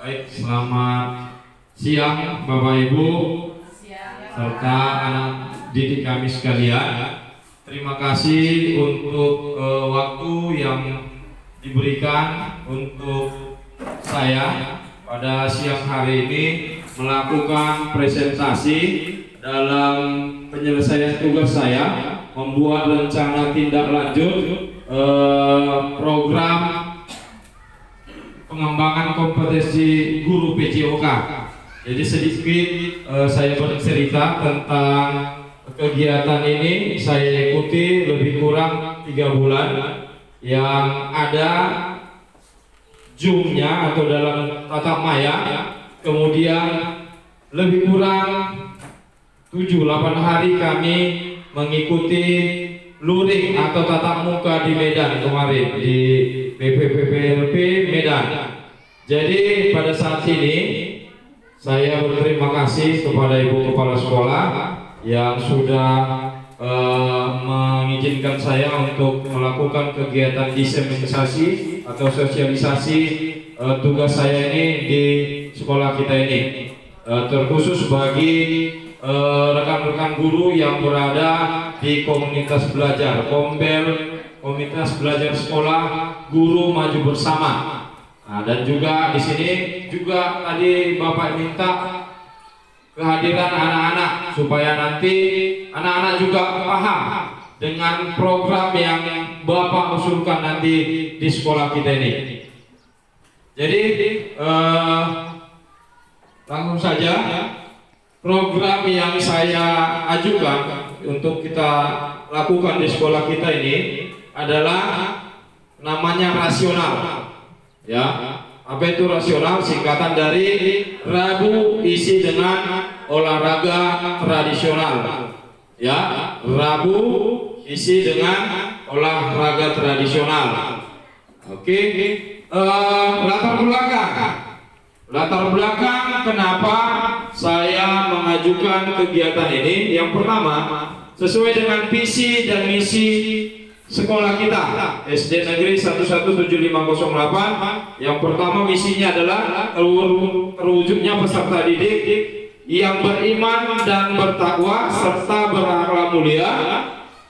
Baik, selamat siang Bapak Ibu serta anak didik kami sekalian. Terima kasih untuk waktu yang diberikan untuk saya pada siang hari ini melakukan presentasi dalam penyelesaian tugas saya membuat rencana tindak lanjut program pengembangan kompetensi guru PJOK. Jadi sedikit saya bercerita tentang kegiatan ini. Saya ikuti lebih kurang 3 bulan yang ada Zoom-nya atau dalam tatap maya. Kemudian lebih kurang 7-8 hari kami mengikuti luring atau tatap muka di Medan kemarin di BPPPLP Medan. Jadi pada saat ini saya berterima kasih kepada Ibu Kepala Sekolah yang sudah mengizinkan saya untuk melakukan kegiatan diseminisasi atau sosialisasi tugas saya ini di sekolah kita ini, terkhusus bagi rekan-rekan guru yang berada di komunitas belajar Kombel, komunitas belajar sekolah guru maju bersama. Nah, dan juga di sini juga tadi Bapak minta kehadiran anak-anak supaya nanti anak-anak juga paham dengan program yang Bapak usulkan nanti di sekolah kita ini. Jadi langsung saja program yang saya ajukan untuk kita lakukan di sekolah kita ini adalah namanya rasional. Ya, apa itu rasional? Singkatan dari Rabu isi dengan olahraga tradisional. Ya, Rabu isi dengan olahraga tradisional. Oke, latar belakang kenapa saya mengajukan kegiatan ini. Yang pertama, sesuai dengan visi dan misi sekolah kita SD Negeri 117508. Yang pertama, misinya adalah terwujudnya peserta didik yang beriman dan bertakwa serta berakhlak mulia,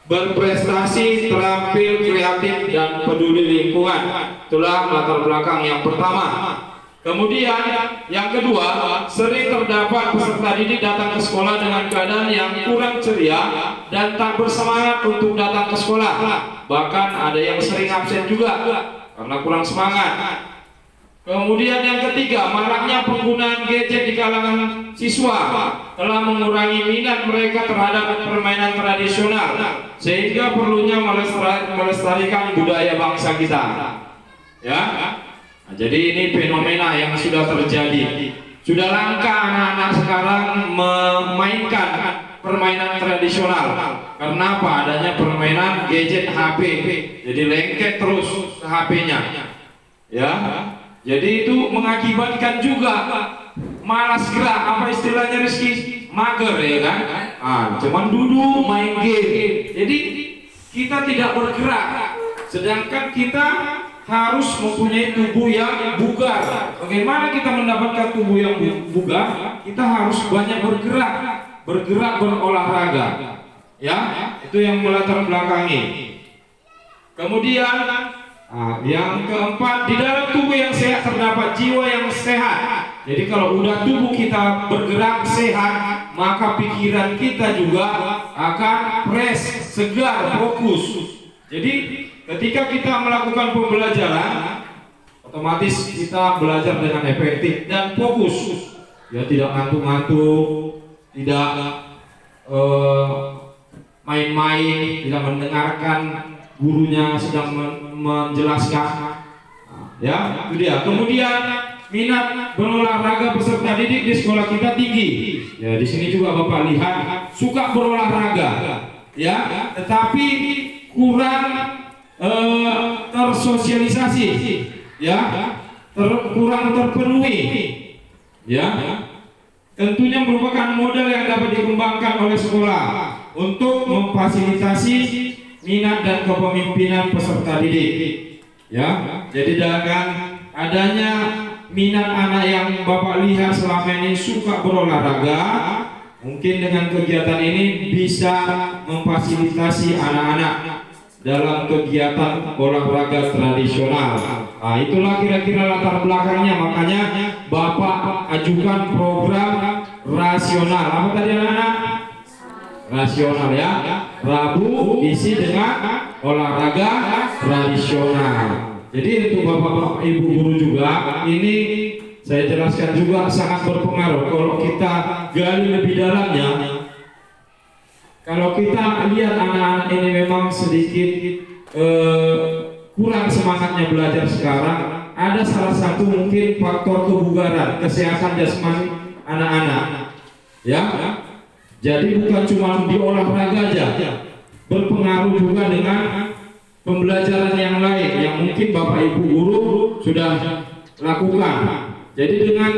berprestasi, terampil, kreatif, dan peduli lingkungan. Itulah latar belakang yang pertama. Kemudian yang kedua, sering terdapat peserta didik datang ke sekolah dengan keadaan yang kurang ceria dan tak bersemangat untuk datang ke sekolah. Bahkan ada yang sering absen juga karena kurang semangat. Kemudian yang ketiga, maraknya penggunaan gadget di kalangan siswa telah mengurangi minat mereka terhadap permainan tradisional, sehingga perlunya melestarikan budaya bangsa kita. Ya. Nah, jadi ini fenomena yang sudah terjadi. Sudah langka anak-anak sekarang memainkan permainan tradisional. Karena apa? Adanya permainan gadget HP. Jadi lengket terus ke HP-nya. Ya. Jadi itu mengakibatkan juga malas gerak. Apa istilahnya Rizky? Mager, ya kan? Cuman duduk main game. Jadi kita tidak bergerak. Sedangkan kita harus mempunyai tubuh yang bugar. Bagaimana kita mendapatkan tubuh yang bugar? Kita harus banyak bergerak berolahraga. Ya, itu yang melatar belakangi. Kemudian yang keempat, di dalam tubuh yang sehat terdapat jiwa yang sehat. Jadi kalau udah tubuh kita bergerak sehat, maka pikiran kita juga akan fresh, segar, fokus. Jadi ketika kita melakukan pembelajaran, otomatis kita belajar dengan efektif dan fokus. Ya, tidak ngantuk-ngantuk, tidak main-main, tidak mendengarkan gurunya sedang menjelaskan. Ya, itu dia. Kemudian minat berolahraga peserta didik di sekolah kita tinggi. Ya, di sini juga Bapak lihat suka berolahraga. Ya, tetapi kurang tersosialisasi, ya, kurang terpenuhi, ya. Tentunya merupakan modal yang dapat dikembangkan oleh sekolah untuk memfasilitasi minat dan kepemimpinan peserta didik. Ya, jadi dengan adanya minat anak yang Bapak lihat selama ini suka berolahraga, mungkin dengan kegiatan ini bisa memfasilitasi anak-anak dalam kegiatan olahraga tradisional. Nah, itulah kira-kira latar belakangnya, makanya Bapak ajukan program rasional. Apa tadi anak-anak? Rasional ya. Rabu isi dengan olahraga tradisional. Jadi untuk Bapak Ibu guru juga, ini saya jelaskan juga sangat berpengaruh. Kalau kita gali lebih dalamnya, kalau kita lihat anak-anak ini memang sedikit kurang semangatnya belajar sekarang, ada salah satu mungkin faktor kebugaran, kesehatan jasmani anak-anak. Ya, jadi bukan cuma di olahraga aja, berpengaruh juga dengan pembelajaran yang lain yang mungkin Bapak Ibu guru sudah lakukan. Jadi dengan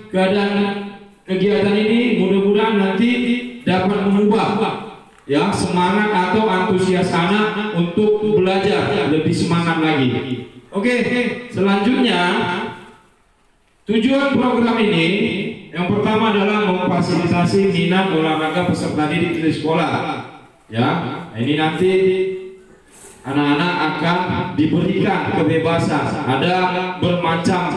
keadaan kegiatan ini mudah-mudahan nanti dapat mengubah ya semangat atau antusias anak untuk belajar lebih semangat lagi. Oke, selanjutnya tujuan program ini yang pertama adalah memfasilitasi minat olahraga peserta didik di sekolah. Ya, ini nanti anak-anak akan diberikan kebebasan, ada bermacam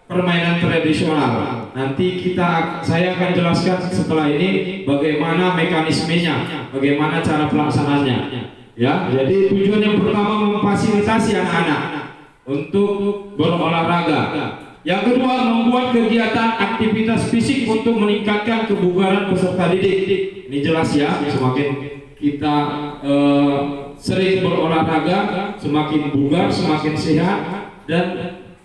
permainan tradisional. Nanti saya akan jelaskan setelah ini bagaimana mekanismenya, bagaimana cara pelaksanaannya. Ya, jadi tujuan yang pertama memfasilitasi anak-anak untuk berolahraga. Yang kedua, membuat kegiatan aktivitas fisik untuk meningkatkan kebugaran peserta didik. Ini jelas ya, semakin kita sering berolahraga, semakin bugar, semakin sehat, dan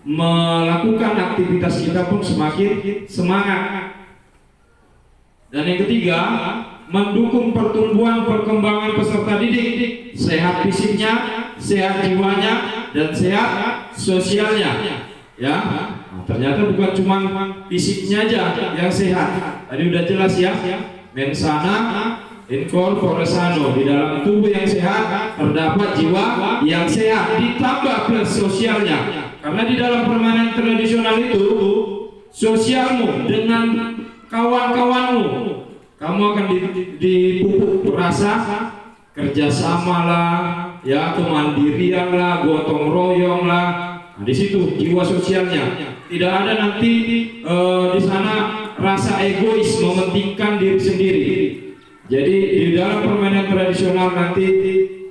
melakukan aktivitas kita pun semakin semangat. Dan yang ketiga, mendukung pertumbuhan perkembangan peserta didik, sehat fisiknya, sehat jiwanya, dan sehat sosialnya. Ya, nah, ternyata bukan cuma fisiknya aja yang sehat. Tadi udah jelas ya, mensana in corpore sano, di dalam tubuh yang sehat terdapat jiwa yang sehat, ditambah plus sosialnya. Karena di dalam permainan tradisional itu sosialmu dengan kawan-kawanmu, kamu akan dipupuk rasa kerjasama lah, ya kemandirian lah, gotong royong lah. Nah, di situ jiwa sosialnya. Tidak ada nanti di sana rasa egois mementingkan diri sendiri. Jadi di dalam permainan tradisional nanti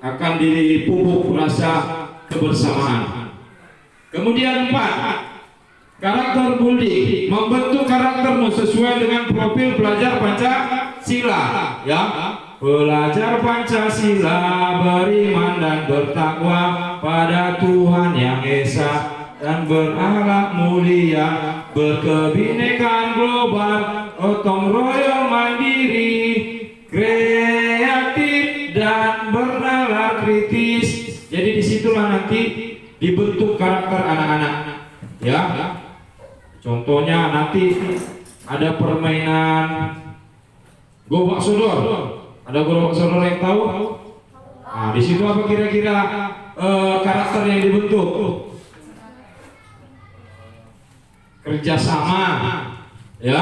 akan dipupuk rasa kebersamaan. Kemudian 4, karakter building, membentuk karaktermu sesuai dengan profil pelajar Pancasila. Ya, belajar Pancasila, beriman dan bertakwa pada Tuhan yang Esa dan berakhlak mulia, berkebinekaan global, gotong royong mandiri, kreatif dan bernalar kritis. Jadi disitulah nanti dibentuk karakter anak-anak. Ya, contohnya nanti ada permainan gobak sodor. Ada gobak sodor yang tahu? Nah, di situ apa kira-kira karakter yang dibentuk? Kerjasama, ya,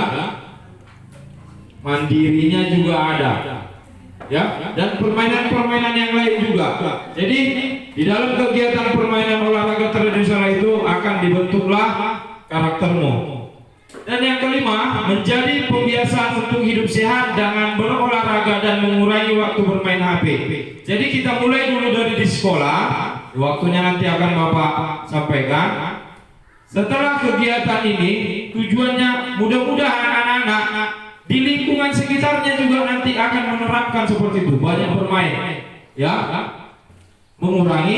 mandirinya juga ada, ya, dan permainan-permainan yang lain juga. Jadi di dalam kegiatan permainan olahraga tradisional itu akan dibentuklah karaktermu. Dan yang kelima, menjadi pembiasaan untuk hidup sehat dengan berolahraga dan mengurangi waktu bermain HP. Jadi kita mulai dulu dari di sekolah, waktunya nanti akan Bapak sampaikan. Setelah kegiatan ini, tujuannya mudah-mudahan anak-anak di lingkungan sekitarnya juga nanti akan menerapkan seperti itu, banyak bermain, ya, mengurangi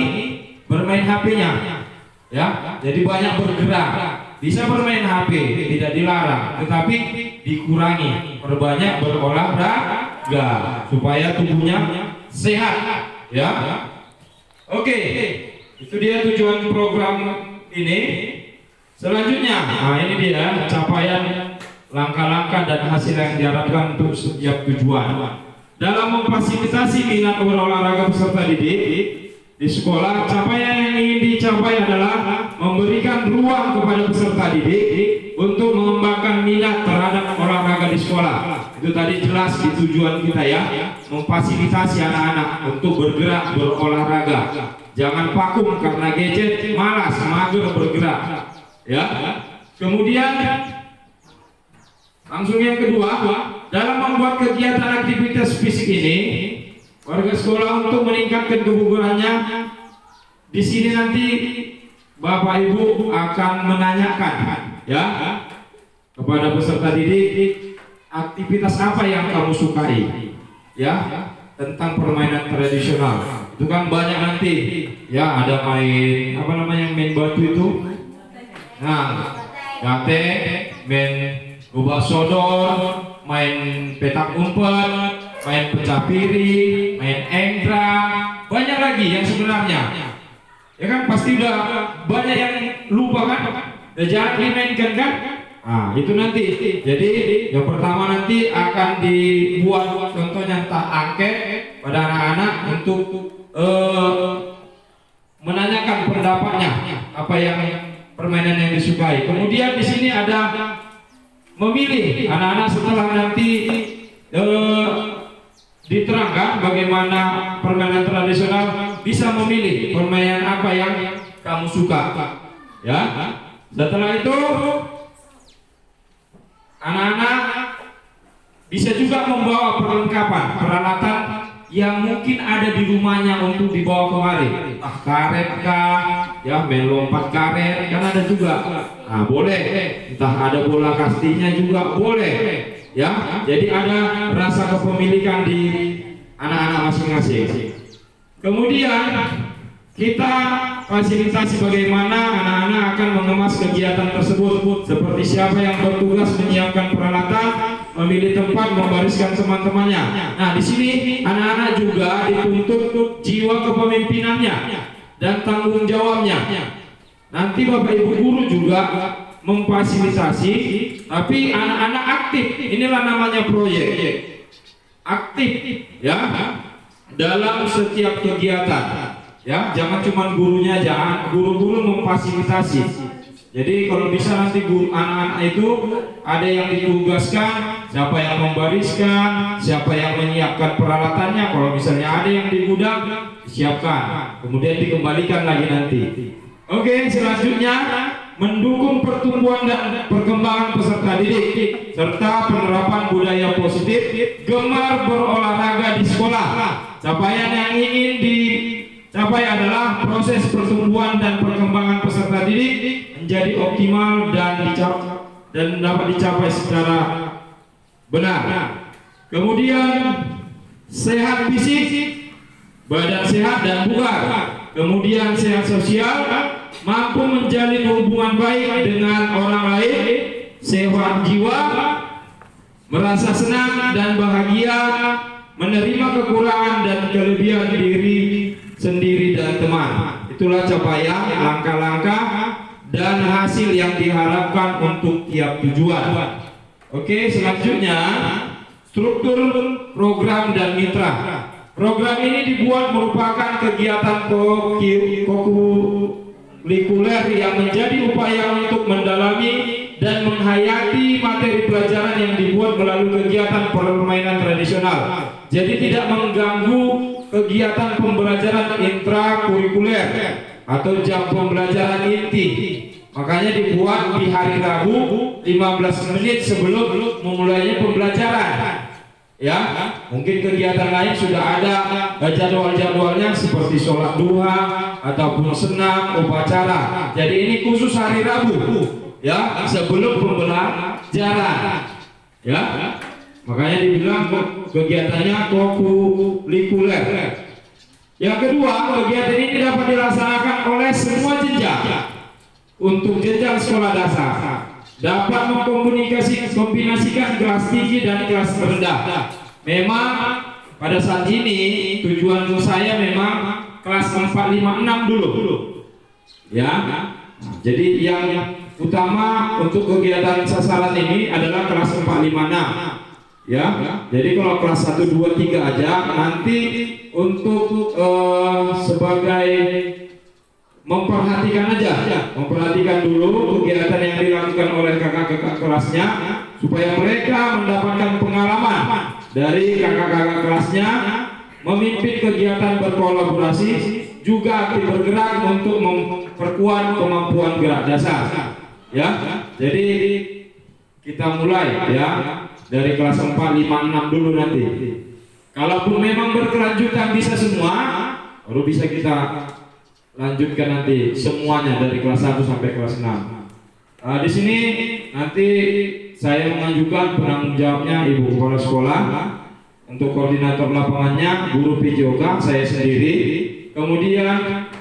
bermain HP-nya, ya, jadi banyak bergerak. Bisa bermain HP, tidak dilarang, tetapi dikurangi, perbanyak berolahraga supaya tubuhnya sehat, ya. Oke, itu dia tujuan program ini. Selanjutnya, nah ini dia capaian, langkah-langkah dan hasil yang diharapkan untuk setiap tujuan. Dalam memfasilitasi minat berolahraga peserta didik, di sekolah. Capaian yang ingin dicapai adalah memberikan ruang kepada peserta didik untuk mengembangkan minat terhadap olahraga di sekolah. Itu tadi jelas di tujuan kita ya, memfasilitasi anak-anak untuk bergerak berolahraga. Jangan vakum karena gadget, malas, mager bergerak. Ya. Kemudian langsung yang kedua, dalam membuat kegiatan aktivitas fisik ini, warga sekolah untuk meningkatkan kebugarannya, di sini nanti Bapak Ibu akan menanyakan ya kepada peserta didik aktivitas apa yang kamu sukai ya tentang permainan tradisional. Itu kan banyak nanti ya, ada main apa namanya, main batu itu, nah gate, main gobak sodor, main petak umpet, main pecah piring, main enggrang, banyak lagi yang sebenarnya ya kan, pasti udah banyak yang lupa kan, udah jarang dimainkan kan. Nah itu nanti, jadi yang pertama nanti akan dibuat contohnya entah angket pada anak-anak untuk menanyakan pendapatnya apa yang permainan yang disukai. Kemudian di sini ada memilih anak-anak setelah nanti diterangkan bagaimana permainan tradisional, bisa memilih permainan apa yang kamu suka ya. Setelah itu anak-anak bisa juga membawa perlengkapan peralatan yang mungkin ada di rumahnya untuk dibawa kemari, entah karet kah ya, main lompat karet kan ada juga, nah boleh, entah ada bola kastinya juga boleh ya. Jadi ada rasa kepemilikan di anak-anak masing-masing. Kemudian kita fasilitasi bagaimana anak-anak akan mengemas kegiatan tersebut, seperti siapa yang bertugas menyiapkan peralatan, memilih tempat, membariskan teman-temannya. Nah, di sini anak-anak juga dituntut jiwa kepemimpinannya dan tanggung jawabnya. Nanti Bapak Ibu guru juga memfasilitasi, tapi anak-anak aktif. Inilah namanya proyek. Aktif ya dalam setiap kegiatan. Ya, jangan cuma gurunya, jangan guru-guru memfasilitasi. Jadi kalau bisa nanti guru anak-anak itu ada yang ditugaskan, siapa yang membariskan, siapa yang menyiapkan peralatannya. Kalau misalnya ada yang di gudang, disiapkan, kemudian dikembalikan lagi nanti. Oke, selanjutnya mendukung pertumbuhan dan perkembangan peserta didik serta penerapan budaya positif, gemar berolahraga di sekolah. Capaian yang ingin dicapai adalah proses pertumbuhan dan perkembangan peserta didik menjadi optimal dan dapat dicapai secara benar. Kemudian sehat fisik, badan sehat dan bugar. Kemudian sehat sosial, mampu menjalin hubungan baik dengan orang lain, sehat jiwa, merasa senang dan bahagia, menerima kekurangan dan kelebihan diri sendiri dan teman. Itulah capaian, langkah-langkah dan hasil yang diharapkan untuk tiap tujuan. Oke, selanjutnya struktur program dan mitra. Program ini dibuat merupakan kegiatan kurikuler yang menjadi upaya untuk mendalami dan menghayati materi pelajaran yang dibuat melalui kegiatan permainan tradisional. Jadi tidak mengganggu kegiatan pembelajaran intrakurikuler atau jam pembelajaran inti. Makanya dibuat di hari Rabu 15 menit sebelum memulainya pembelajaran. Ya, mungkin kegiatan lain sudah ada jadwal-jadwalnya seperti sholat duha ataupun senam, upacara. Jadi ini khusus hari Rabu, ya, sebelum pembelajaran. Ya, makanya dibilang kegiatannya kurikuler. Yang kedua, kegiatan ini dapat dilaksanakan oleh semua jenjang. Untuk jenjang sekolah dasar dapat mengkombinasikan kelas tinggi dan kelas rendah. Memang pada saat ini tujuan saya memang kelas 4, 5, 6 dulu. Ya. Jadi yang utama untuk kegiatan sasaran ini adalah kelas 4, 5, 6. ya. Jadi kalau kelas 1, 2, 3 aja, nanti untuk sebagai memperhatikan dulu kegiatan yang dilakukan oleh kakak-kakak kelasnya, supaya mereka mendapatkan pengalaman dari kakak-kakak kelasnya, memimpin kegiatan berkolaborasi, juga aktif bergerak untuk memperkuat kemampuan gerak dasar, ya. Jadi kita mulai ya dari kelas 4, 5, 6 dulu nanti. Kalaupun memang berkelanjutan bisa semua, baru bisa kita lanjutkan nanti semuanya dari kelas 1 sampai kelas 6. Di sini nanti saya mengajukan penanggung jawabnya Ibu Kepala Sekolah, untuk koordinator lapangannya Guru PJOK saya sendiri, kemudian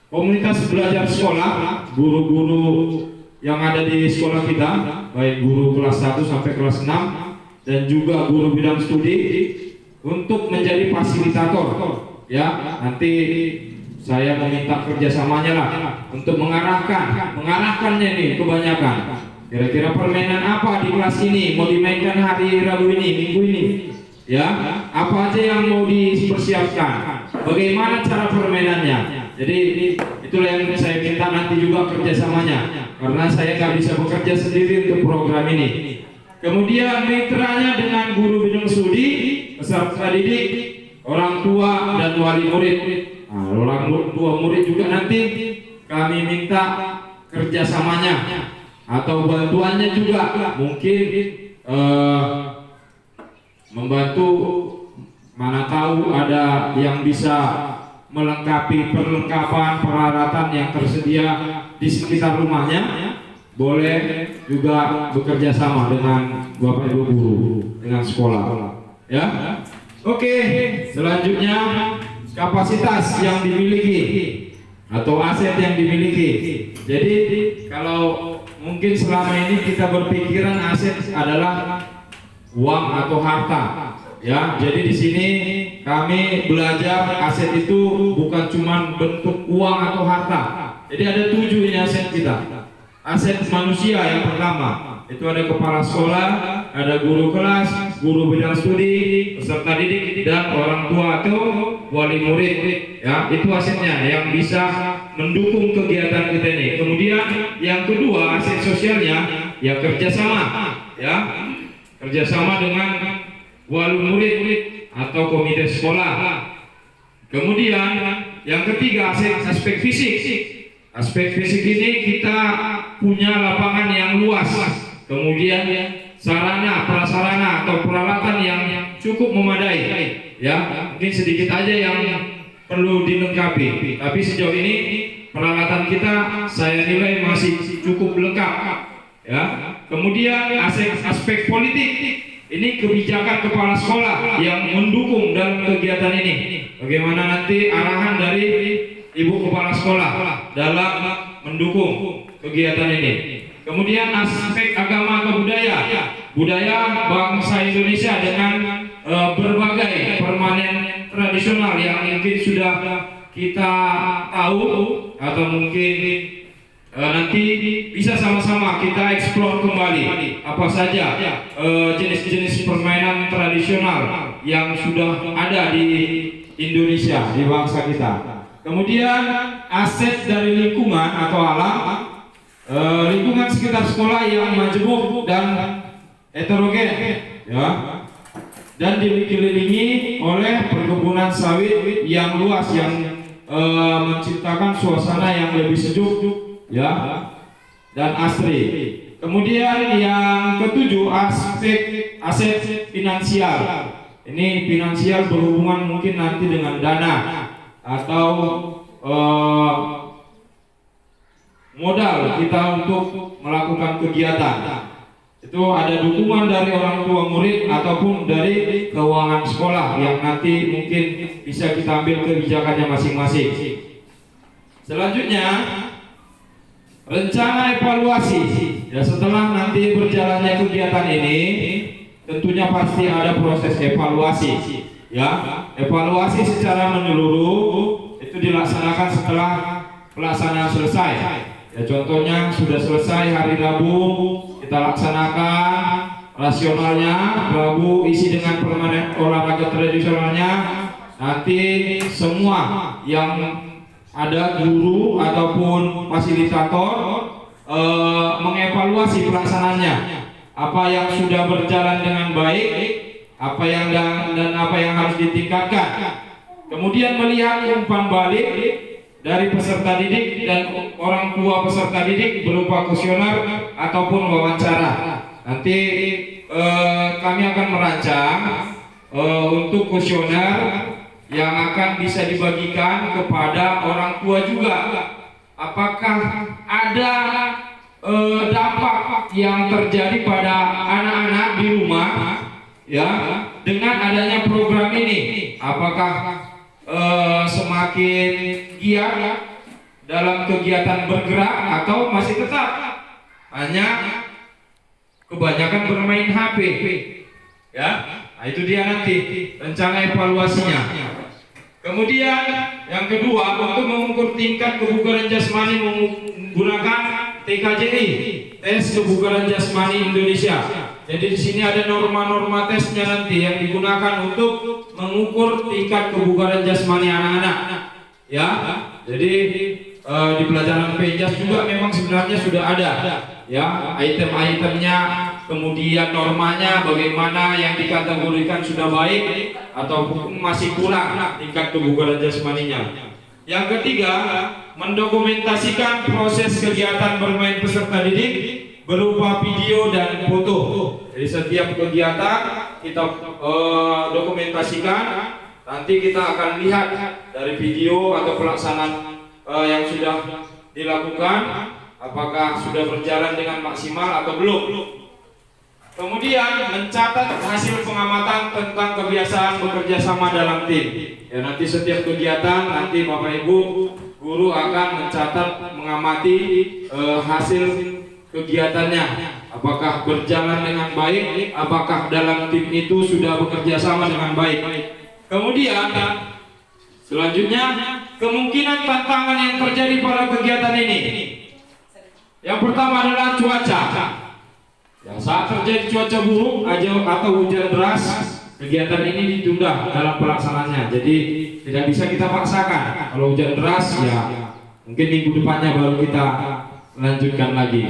komunitas belajar sekolah, guru-guru yang ada di sekolah kita, baik guru kelas 1 sampai kelas 6 dan juga guru bidang studi, untuk menjadi fasilitator. Ya, nanti saya meminta kerjasamanya lah untuk mengarahkannya nih kebanyakan. Kira-kira permainan apa di kelas ini mau dimainkan hari Rabu ini, Minggu ini, ya? Apa aja yang mau dipersiapkan? Bagaimana cara permainannya? Jadi itulah yang saya minta nanti juga kerjasamanya, karena saya nggak bisa bekerja sendiri untuk program ini. Kemudian mitranya dengan guru bidang studi, peserta didik, orang tua dan wali murid. Nah, orang tua murid juga nanti kami minta kerjasamanya atau bantuannya juga, mungkin membantu, mana tahu ada yang bisa melengkapi perlengkapan peralatan yang tersedia di sekitar rumahnya, boleh juga bekerja sama dengan Bapak Ibu guru, dengan sekolah, ya. Oke, selanjutnya kapasitas yang dimiliki atau aset yang dimiliki. Jadi kalau mungkin selama ini kita berpikiran aset adalah uang atau harta, ya. Jadi di sini kami belajar aset itu bukan cuma bentuk uang atau harta. Jadi ada 7 ini aset kita. Aset manusia yang pertama itu ada kepala sekolah, ada guru kelas, guru bidang studi, peserta didik, dan orang tua atau wali murid. Ya, itu asetnya yang bisa mendukung kegiatan kita ini. Kemudian yang kedua, aset sosialnya ya kerjasama, ya, kerjasama dengan wali murid atau komite sekolah. Kemudian yang ketiga, aspek fisik. Aspek fisik ini kita punya lapangan yang luas, kemudian sarana, prasarana atau peralatan yang cukup memadai, ya. Mungkin sedikit aja yang perlu dilengkapi, tapi sejauh ini peralatan kita saya nilai masih cukup lengkap, ya. Kemudian aspek politik, ini kebijakan kepala sekolah yang mendukung dalam kegiatan ini. Bagaimana nanti arahan dari Ibu Kepala Sekolah dalam mendukung kegiatan ini. Kemudian aspek agama atau budaya bangsa Indonesia dengan berbagai permanen tradisional yang mungkin sudah kita tahu, atau mungkin nanti bisa sama-sama kita eksplor kembali apa saja jenis-jenis permainan tradisional yang sudah ada di Indonesia, di bangsa kita. Kemudian aset dari lingkungan atau alam, lingkungan sekitar sekolah yang majemuk dan heterogen, ya, dan dikelilingi oleh perkebunan sawit yang luas yang menciptakan suasana yang lebih sejuk, ya, dan asri. Kemudian yang ketujuh, aset finansial. Ini finansial berhubungan mungkin nanti dengan dana atau modal kita untuk melakukan kegiatan. Itu ada dukungan dari orang tua murid ataupun dari keuangan sekolah yang nanti mungkin bisa kita ambil kebijakannya masing-masing. Selanjutnya, rencana evaluasi. Ya, setelah nanti berjalannya kegiatan ini, tentunya pasti ada proses evaluasi. Ya, evaluasi secara menyeluruh itu dilaksanakan setelah pelaksanaan selesai. Ya, contohnya sudah selesai hari Rabu, kita laksanakan rasionalnya, Rabu isi dengan permainan olahraga tradisionalnya. Nanti semua yang ada guru ataupun fasilitator mengevaluasi pelaksanaannya, apa yang sudah berjalan dengan baik, apa yang dan apa yang harus ditingkatkan. Kemudian melihat umpan balik dari peserta didik dan orang tua peserta didik berupa kuesioner ataupun wawancara. Nanti kami akan merancang untuk kuesioner yang akan bisa dibagikan kepada orang tua juga. Apakah ada dampak yang terjadi pada anak-anak di rumah ya dengan adanya program ini? Apakah semakin giat dalam kegiatan bergerak atau masih tetap hanya kebanyakan bermain HP ya? Nah, itu dia nanti rencana evaluasinya. Kemudian yang kedua, untuk mengukur tingkat kebugaran jasmani menggunakan TKJI, tes kebugaran jasmani Indonesia. Jadi di sini ada norma-norma tesnya nanti yang digunakan untuk mengukur tingkat kebugaran jasmani anak-anak. Ya, jadi di pelajaran PJAS juga memang sebenarnya sudah ada. Ya, item-itemnya, kemudian normanya, bagaimana yang dikategorikan sudah baik atau masih kurang tingkat kebugaran jasmaninya. Yang ketiga, mendokumentasikan proses kegiatan bermain peserta didik berupa video dan foto. Jadi setiap kegiatan kita dokumentasikan. Nanti kita akan lihat dari video atau pelaksanaan yang sudah dilakukan, apakah sudah berjalan dengan maksimal atau belum. Kemudian mencatat hasil pengamatan tentang kebiasaan bekerja sama dalam tim. Ya, nanti setiap kegiatan nanti Bapak Ibu guru akan mencatat, mengamati hasil kegiatannya. Apakah berjalan dengan baik, apakah dalam tim itu sudah bekerja sama dengan baik. Kemudian selanjutnya kemungkinan tantangan yang terjadi pada kegiatan ini. Yang pertama adalah cuaca. Yang saat terjadi cuaca buruk atau hujan deras, kegiatan ini ditunda dalam pelaksanaannya. Jadi tidak bisa kita paksakan. Kalau hujan deras ya mungkin minggu depannya baru kita lanjutkan lagi.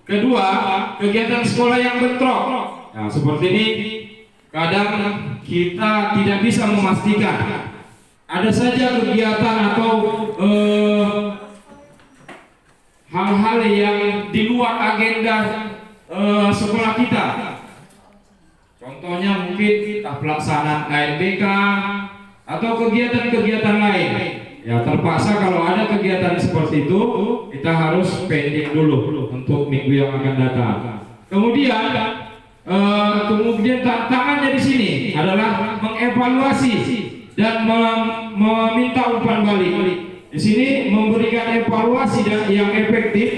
Kedua, kegiatan sekolah yang bentrok. Nah, seperti ini kadang kita tidak bisa memastikan. Ada saja kegiatan atau hal-hal yang di luar agenda sekolah kita. Contohnya mungkin pelaksanaan ANBK atau kegiatan-kegiatan lain. Ya, terpaksa kalau ada kegiatan seperti itu kita harus pending dulu untuk minggu yang akan datang. Kemudian tantangannya di sini adalah mengevaluasi dan meminta umpan balik. Di sini memberikan evaluasi yang efektif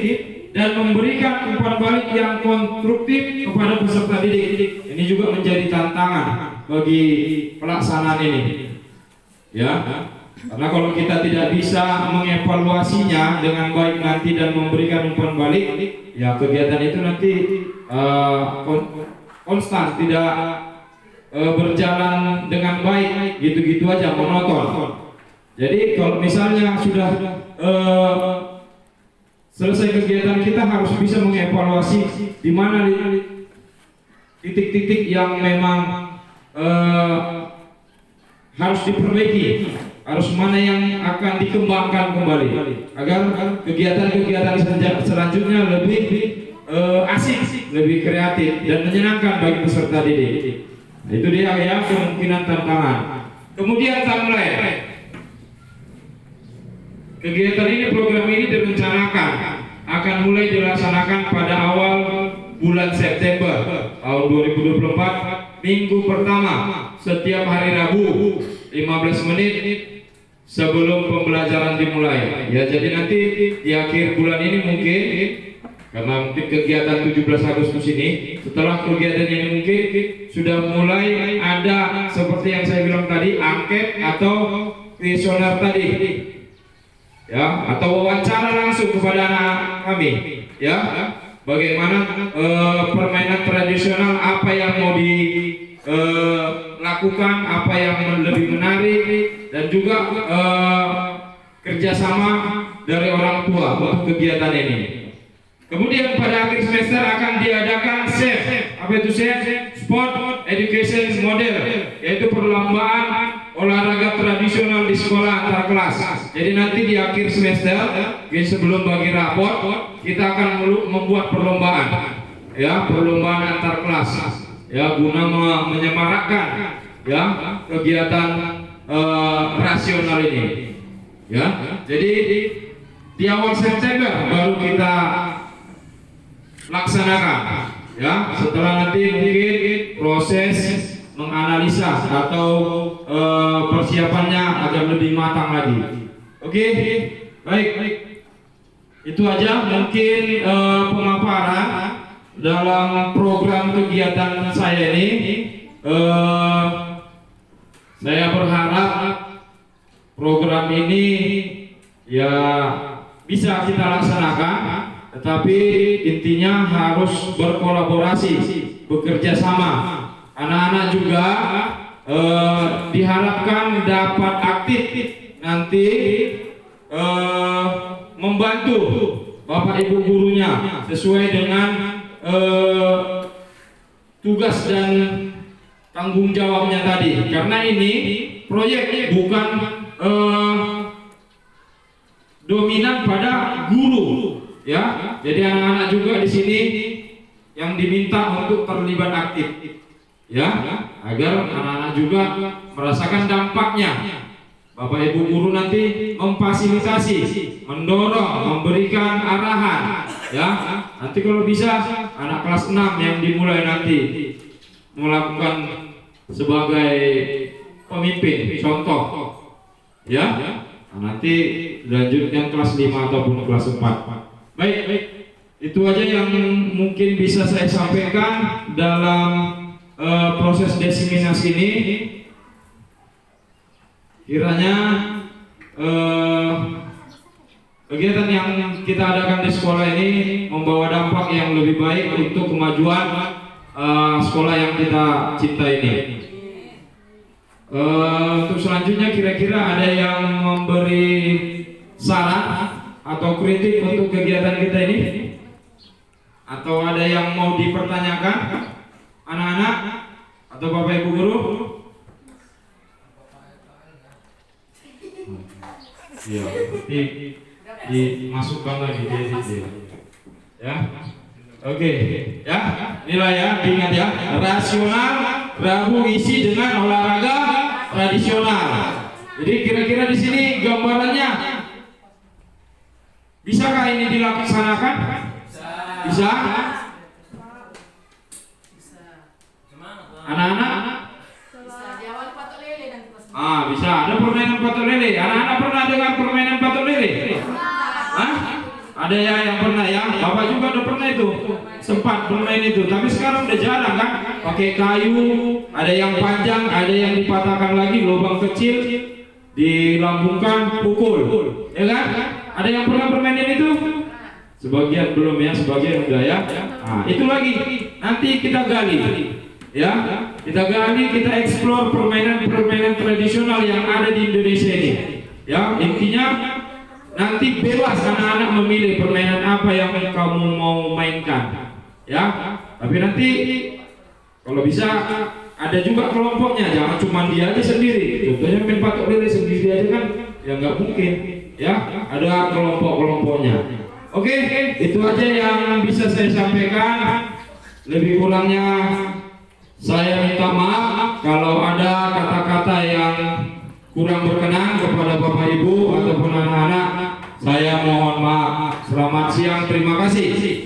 dan memberikan umpan balik yang konstruktif kepada peserta didik. Ini juga menjadi tantangan bagi pelaksanaan ini. Ya, karena kalau kita tidak bisa mengevaluasinya dengan baik nanti dan memberikan umpan balik, ya kegiatan itu nanti konstan, tidak berjalan dengan baik, gitu-gitu aja, monoton. Jadi kalau misalnya sudah selesai kegiatan, kita harus bisa mengevaluasi di mana titik-titik yang memang harus diperbaiki, harus mana yang akan dikembangkan kembali agar kegiatan-kegiatan selanjutnya lebih asik, lebih kreatif dan menyenangkan bagi peserta didik. Itu dia ya kemungkinan tantangan. Kemudian timeline. Kegiatan ini, program ini direncanakan akan mulai dilaksanakan pada awal bulan September tahun 2024, minggu pertama setiap hari Rabu 15 menit sebelum pembelajaran dimulai. Ya, jadi nanti di akhir bulan ini mungkin, karena mungkin kegiatan 17 Agustus ini, setelah kegiatan ini mungkin sudah mulai ada seperti yang saya bilang tadi, angket atau kuesioner tadi, ya, atau wawancara langsung kepada anak kami, ya. bagaimana permainan tradisional, apa yang mau dilakukan, apa yang lebih menarik, dan juga kerjasama dari orang tua untuk kegiatan ini. Kemudian pada akhir semester akan diadakan SEM. Apa itu SEM? Sport Education Model, yaitu perlombaan olahraga tradisional di sekolah antar kelas. Jadi nanti di akhir semester, sebelum bagi raport, kita akan membuat perlombaan, ya, perlombaan antar kelas, ya, guna menyemarakkan, ya, kegiatan rasional ini, ya. Jadi di awal September baru kita laksanakan, ya. Setelah nanti mungkin proses menganalisa atau persiapannya agar lebih matang lagi. Oke, baik. Itu aja mungkin pemaparan dalam program kegiatan saya ini. Saya berharap program ini ya bisa kita laksanakan, tetapi intinya harus berkolaborasi, bekerja sama. Anak-anak juga diharapkan dapat aktif nanti membantu Bapak Ibu gurunya sesuai dengan tugas dan tanggung jawabnya tadi. Karena ini proyek bukan dominan pada guru, ya. Jadi anak-anak juga di sini yang diminta untuk terlibat aktif, ya, agar anak-anak juga merasakan dampaknya. Bapak Ibu guru nanti memfasilitasi, mendorong, memberikan arahan, ya. Nanti kalau bisa anak kelas 6 yang dimulai nanti melakukan sebagai pemimpin, contoh, ya. Nanti lanjutkan kelas 5 ataupun kelas 4. Baik. Itu aja yang mungkin bisa saya sampaikan dalam proses diseminasi ini. Kiranya kegiatan yang kita adakan di sekolah ini membawa dampak yang lebih baik untuk kemajuan sekolah yang kita cinta ini. Untuk selanjutnya kira-kira ada yang memberi saran atau kritik untuk kegiatan kita ini? Atau ada yang mau dipertanyakan anak-anak atau Bapak Ibu guru? Iya, dimasukkan lagi ya. Oke, ya, inilah ya, diingat ya, rasional rabu isi dengan olahraga tradisional. Jadi kira-kira di sini gambarannya, bisakah ini dilaksanakan? Bisa? Anak-anak? Bisa. Ada permainan patok lele. Anak-anak pernah dengar permainan patok lele? Ada ya yang pernah ya? Bapak juga udah pernah itu, sempat bermain itu. Tapi sekarang udah jarang kan? Pakai kayu, ada yang panjang, ada yang dipatahkan lagi, lubang kecil, dilambungkan, pukul, ya kan? Ada yang pernah bermainin itu? Sebagian belum ya, sebagian udah ya. Itu lagi nanti kita gali, ya. Kita gali, kita eksplor permainan tradisional yang ada di Indonesia ini. Ya, intinya nanti bebas anak-anak memilih permainan apa yang kamu mau mainkan, ya. Tapi nanti kalau bisa ada juga kelompoknya, jangan cuma dia aja sendiri. Contohnya main patok lele sendiri aja kan, ya nggak mungkin, ya. Ada kelompok-kelompoknya. Oke, itu aja yang bisa saya sampaikan. Lebih kurangnya saya minta maaf kalau ada kata-kata yang kurang berkenan kepada Bapak Ibu ataupun anak-anak. Saya mohon maaf. Selamat siang, terima kasih.